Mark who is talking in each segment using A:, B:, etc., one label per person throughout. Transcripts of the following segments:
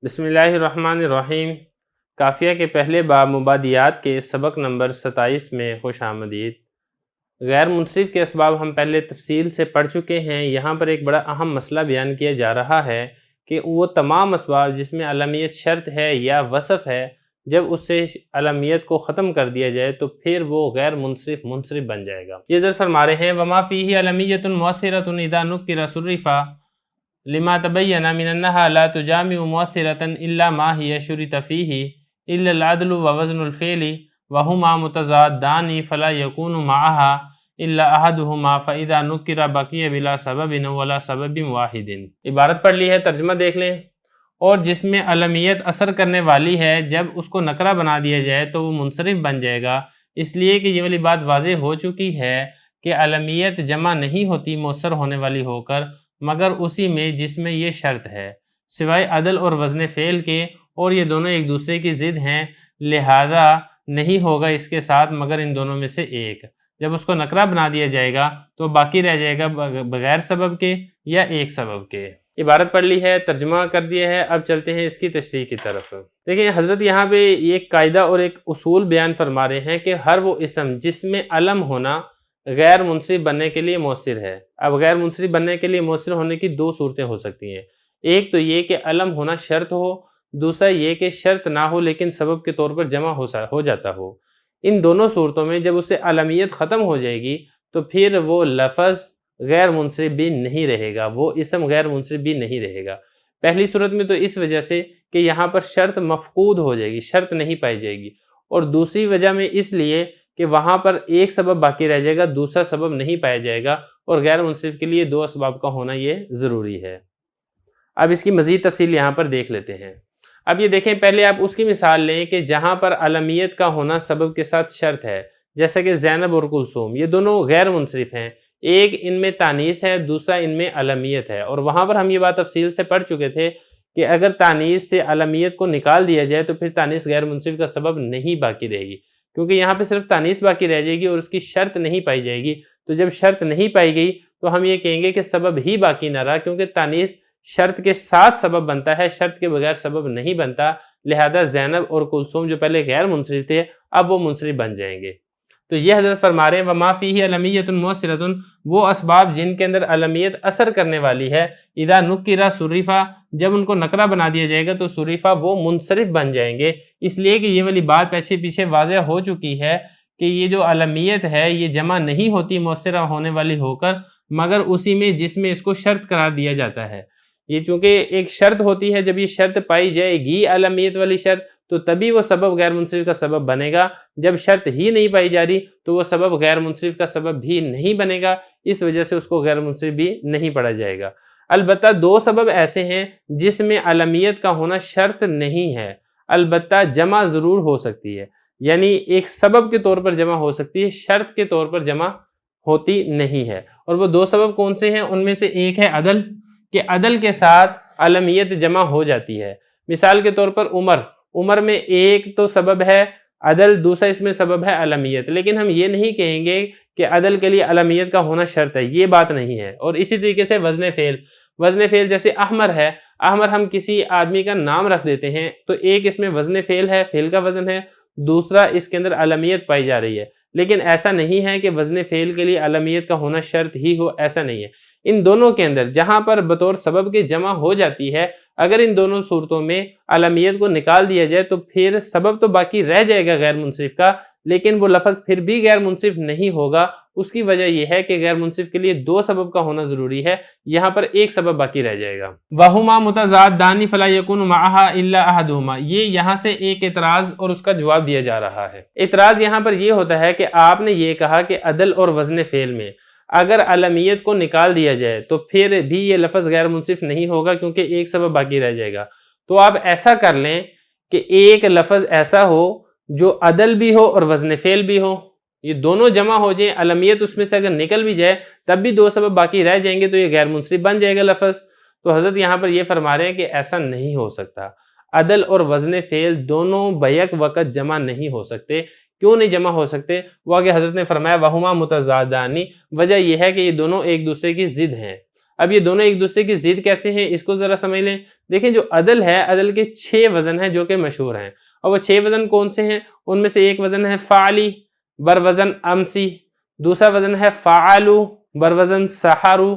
A: بسم اللہ الرحمن الرحیم۔ کافیہ کے پہلے باب مبادیات کے سبق نمبر 27 میں خوش آمدید۔ غیر منصرف کے اسباب ہم پہلے تفصیل سے پڑھ چکے ہیں۔ یہاں پر ایک بڑا اہم مسئلہ بیان کیا جا رہا ہے کہ وہ تمام اسباب جس میں علمیت شرط ہے یا وصف ہے، جب اس سے علمیت کو ختم کر دیا جائے تو پھر وہ غیر منصرف بن جائے گا۔ یہ ذرا فرما رہے ہیں وما فیہ علمیت مؤثرۃ اذا نکر صرفا لما تبین من انہا لا تجامع مؤثرۃ الا ما ہی شرط فیہ الا العدل ووزن الفعل وہما متضادان فلا یکون معہا الا احدہما فاذا نکر بقی بلا سبب ولا سبب واحد۔ عبارت پڑھ لی ہے، ترجمہ دیکھ لیں۔ اور جس میں علمیت اثر کرنے والی ہے، جب اس کو نکرہ بنا دیا جائے تو وہ منصرف بن جائے گا، اس لیے کہ یہ والی بات واضح ہو چکی ہے کہ علمیت جمع نہیں ہوتی مؤثر ہونے والی ہو کر، مگر اسی میں جس میں یہ شرط ہے، سوائے عدل اور وزن فعل کے، اور یہ دونوں ایک دوسرے کی ضد ہیں، لہذا نہیں ہوگا اس کے ساتھ مگر ان دونوں میں سے ایک۔ جب اس کو نکرہ بنا دیا جائے گا تو باقی رہ جائے گا بغیر سبب کے یا ایک سبب کے۔ عبارت پڑھ لی ہے، ترجمہ کر دیا ہے، اب چلتے ہیں اس کی تشریح کی طرف۔ دیکھیں حضرت یہاں پہ ایک قاعدہ اور ایک اصول بیان فرما رہے ہیں کہ ہر وہ اسم جس میں علم ہونا غیر منصرف بننے کے لیے مؤثر ہے۔ اب غیر منصرف بننے کے لیے مؤثر ہونے کی دو صورتیں ہو سکتی ہیں۔ ایک تو یہ کہ علم ہونا شرط ہو، دوسرا یہ کہ شرط نہ ہو لیکن سبب کے طور پر جمع ہو جاتا ہو۔ ان دونوں صورتوں میں جب اس سے علمیت ختم ہو جائے گی تو پھر وہ لفظ غیر منصرف بھی نہیں رہے گا، وہ اسم غیر منصرف بھی نہیں رہے گا۔ پہلی صورت میں تو اس وجہ سے کہ یہاں پر شرط مفقود ہو جائے گی، شرط نہیں پائی جائے گی، اور دوسری وجہ میں اس لیے کہ وہاں پر ایک سبب باقی رہ جائے گا، دوسرا سبب نہیں پایا جائے گا، اور غیر منصرف کے لیے دو اسباب کا ہونا یہ ضروری ہے۔ اب اس کی مزید تفصیل یہاں پر دیکھ لیتے ہیں۔ اب یہ دیکھیں، پہلے آپ اس کی مثال لیں کہ جہاں پر علمیت کا ہونا سبب کے ساتھ شرط ہے، جیسا کہ زینب اور کلثوم، یہ دونوں غیر منصرف ہیں، ایک ان میں تانیث ہے، دوسرا ان میں علمیت ہے، اور وہاں پر ہم یہ بات تفصیل سے پڑھ چکے تھے کہ اگر تانیث سے علمیت کو نکال دیا جائے تو پھر تانیث غیر منصرف کا سبب نہیں باقی رہے گی، کیونکہ یہاں پہ صرف تانیث باقی رہ جائے گی اور اس کی شرط نہیں پائی جائے گی۔ تو جب شرط نہیں پائی گئی تو ہم یہ کہیں گے کہ سبب ہی باقی نہ رہا، کیونکہ تانیث شرط کے ساتھ سبب بنتا ہے، شرط کے بغیر سبب نہیں بنتا، لہذا زینب اور کلثوم جو پہلے غیر منصرف تھے اب وہ منصرف بن جائیں گے۔ تو یہ حضرت فرما رہے ہیں وما فیہ علمیت مؤثرۃ، وہ اسباب جن کے اندر علمیت اثر کرنے والی ہے، اذا نکر صرفا، جب ان کو نکرہ بنا دیا جائے گا تو صرفا وہ منصرف بن جائیں گے، اس لیے کہ یہ والی بات پیچھے واضح ہو چکی ہے کہ یہ جو علمیت ہے یہ جمع نہیں ہوتی مؤثرہ ہونے والی ہو کر، مگر اسی میں جس میں اس کو شرط قرار دیا جاتا ہے۔ یہ چونکہ ایک شرط ہوتی ہے، جب یہ شرط پائی جائے گی علمیت والی شرط تو تبھی وہ سبب غیر منصرف کا سبب بنے گا، جب شرط ہی نہیں پائی جا رہی تو وہ سبب غیر منصرف کا سبب بھی نہیں بنے گا، اس وجہ سے اس کو غیر منصرف بھی نہیں پڑھا جائے گا۔ البتہ دو سبب ایسے ہیں جس میں علمیت کا ہونا شرط نہیں ہے، البتہ جمع ضرور ہو سکتی ہے، یعنی ایک سبب کے طور پر جمع ہو سکتی ہے، شرط کے طور پر جمع ہوتی نہیں ہے۔ اور وہ دو سبب کون سے ہیں؟ ان میں سے ایک ہے عدل، کہ عدل کے ساتھ علمیت جمع ہو جاتی ہے۔ مثال کے طور پر عمر میں ایک تو سبب ہے عدل، دوسرا اس میں سبب ہے علمیت، لیکن ہم یہ نہیں کہیں گے کہ عدل کے لیے علمیت کا ہونا شرط ہے، یہ بات نہیں ہے۔ اور اسی طریقے سے وزن فعل جیسے احمر ہے، احمر ہم کسی آدمی کا نام رکھ دیتے ہیں تو ایک اس میں وزن فعل ہے، فعل کا وزن ہے، دوسرا اس کے اندر علمیت پائی جا رہی ہے، لیکن ایسا نہیں ہے کہ وزن فعل کے لیے علمیت کا ہونا شرط ہی ہو، ایسا نہیں ہے۔ ان دونوں کے اندر جہاں پر بطور سبب کے جمع ہو جاتی ہے، اگر ان دونوں صورتوں میں علمیت کو نکال دیا جائے تو پھر سبب تو باقی رہ جائے گا غیر منصرف کا، لیکن وہ لفظ پھر بھی غیر منصرف نہیں ہوگا۔ اس کی وجہ یہ ہے کہ غیر منصرف کے لیے دو سبب کا ہونا ضروری ہے، یہاں پر ایک سبب باقی رہ جائے گا۔ وَهُمَا مُتَضَادَّانِ فَلَا يَكُونُ مَعَهَا إِلَّا أَحَدُهُمَا، یہ یہاں سے ایک اعتراض اور اس کا جواب دیا جا رہا ہے۔ اعتراض یہاں پر یہ ہوتا ہے کہ آپ نے یہ کہا کہ عدل اور وزن فعل میں اگر علمیت کو نکال دیا جائے تو پھر بھی یہ لفظ غیر منصرف نہیں ہوگا، کیونکہ ایک سبب باقی رہ جائے گا۔ تو آپ ایسا کر لیں کہ ایک لفظ ایسا ہو جو عدل بھی ہو اور وزن فعل بھی ہو، یہ دونوں جمع ہو جائیں، علمیت اس میں سے اگر نکل بھی جائے تب بھی دو سبب باقی رہ جائیں گے تو یہ غیر منصرف بن جائے گا لفظ۔ تو حضرت یہاں پر یہ فرما رہے ہیں کہ ایسا نہیں ہو سکتا، عدل اور وزن فعل دونوں بیک وقت جمع نہیں ہو سکتے۔ کیوں نہیں جمع ہو سکتے؟ وہ آگے حضرت نے فرمایا وَهُمَا مُتَضَادَانِ، وجہ یہ ہے کہ یہ دونوں ایک دوسرے کی ضد ہیں۔ اب یہ دونوں ایک دوسرے کی ضد کیسے ہیں اس کو ذرا سمجھ لیں۔ دیکھیں جو عدل ہے، عدل کے 6 وزن ہیں جو کہ مشہور ہیں، اور وہ 6 وزن کون سے ہیں؟ ان میں سے ایک وزن ہے فعلی بر وزن امسی، دوسرا وزن ہے فعالو بر وزن سحرو،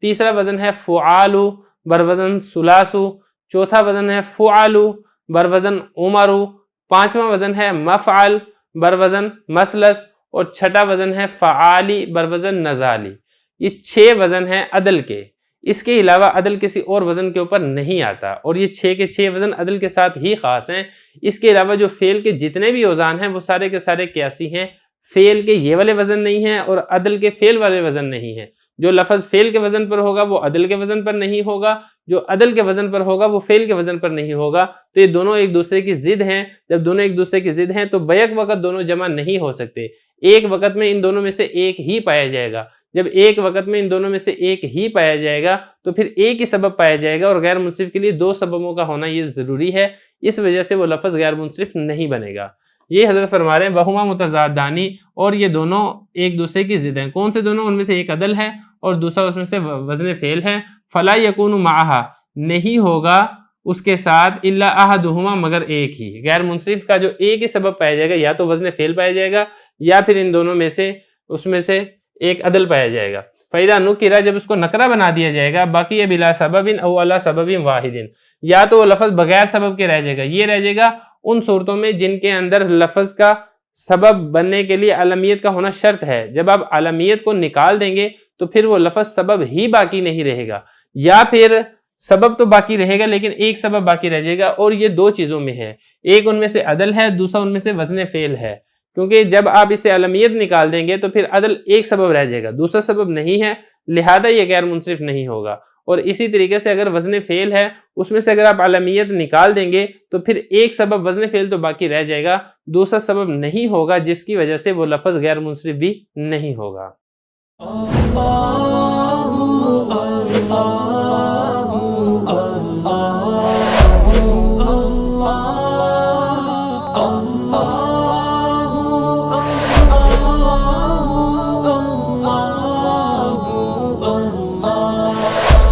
A: تیسرا وزن ہے فعالو بر وزن سلاسو، چوتھا وزن ہے فعالو بر وزن عمرو، پانچواں وزن ہے مفعل بر وزن مسلس، اور چھٹا وزن ہے فعالی بر وزن نزالی۔ یہ 6 وزن ہیں عدل کے، اس کے علاوہ عدل کسی اور وزن کے اوپر نہیں آتا، اور یہ 6 کے 6 وزن عدل کے ساتھ ہی خاص ہیں۔ اس کے علاوہ جو فعل کے جتنے بھی اوزان ہیں وہ سارے کے سارے قیاسی ہیں، فعل کے یہ والے وزن نہیں ہیں اور عدل کے فعل والے وزن نہیں ہیں۔ جو لفظ فعل کے وزن پر ہوگا وہ عدل کے وزن پر نہیں ہوگا، جو عدل کے وزن پر ہوگا وہ فعل کے وزن پر نہیں ہوگا۔ تو یہ دونوں ایک دوسرے کی ضد ہیں، جب دونوں ایک دوسرے کی ضد ہیں تو بیک وقت دونوں جمع نہیں ہو سکتے، ایک وقت میں ان دونوں میں سے ایک ہی پایا جائے گا۔ جب ایک وقت میں ان دونوں میں سے ایک ہی پایا جائے گا تو پھر ایک ہی سبب پایا جائے گا، اور غیر منصرف کے لیے 2 سببوں کا ہونا یہ ضروری ہے، اس وجہ سے وہ لفظ غیر منصرف نہیں بنے گا۔ یہ حضرت فرما رہے ہیں وہما متضادانی، اور یہ دونوں ایک دوسرے کی ضد ہیں۔ کون سے دونوں؟ ان میں سے ایک عدل ہے اور دوسرا اس میں سے وزن فعل ہے۔ فلا یکون معہا، نہیں ہوگا اس کے ساتھ الا احدہما، مگر ایک ہی۔ غیر منصرف کا جو ایک ہی سبب پایا جائے گا، یا تو وزن فعل پایا جائے گا یا پھر ان دونوں میں سے اس میں سے ایک عدل پایا جائے گا۔ فَإِذَا نُكِرَ، جب اس کو نکرہ بنا دیا جائے گا، باقی بلا سبب او علی سبب واحد، یا تو وہ لفظ بغیر سبب کے رہ جائے گا، یہ رہ جائے گا ان صورتوں میں جن کے اندر لفظ کا سبب بننے کے لیے علمیت کا ہونا شرط ہے۔ جب آپ علمیت کو نکال دیں گے تو پھر وہ لفظ سبب ہی باقی نہیں رہے گا، یا پھر سبب تو باقی رہے گا لیکن ایک سبب باقی رہ جائے گا، اور یہ 2 چیزوں میں ہے، ایک ان میں سے عدل ہے، دوسرا ان میں سے وزن فعل ہے۔ کیونکہ جب آپ اسے علمیت نکال دیں گے تو پھر عدل ایک سبب رہ جائے گا، دوسرا سبب نہیں ہے، لہذا یہ غیر منصرف نہیں ہوگا۔ اور اسی طریقے سے اگر وزن فعل ہے، اس میں سے اگر آپ علمیت نکال دیں گے تو پھر ایک سبب وزن فعل تو باقی رہ جائے گا، دوسرا سبب نہیں ہوگا، جس کی وجہ سے وہ لفظ غیر منصرف بھی نہیں ہوگا۔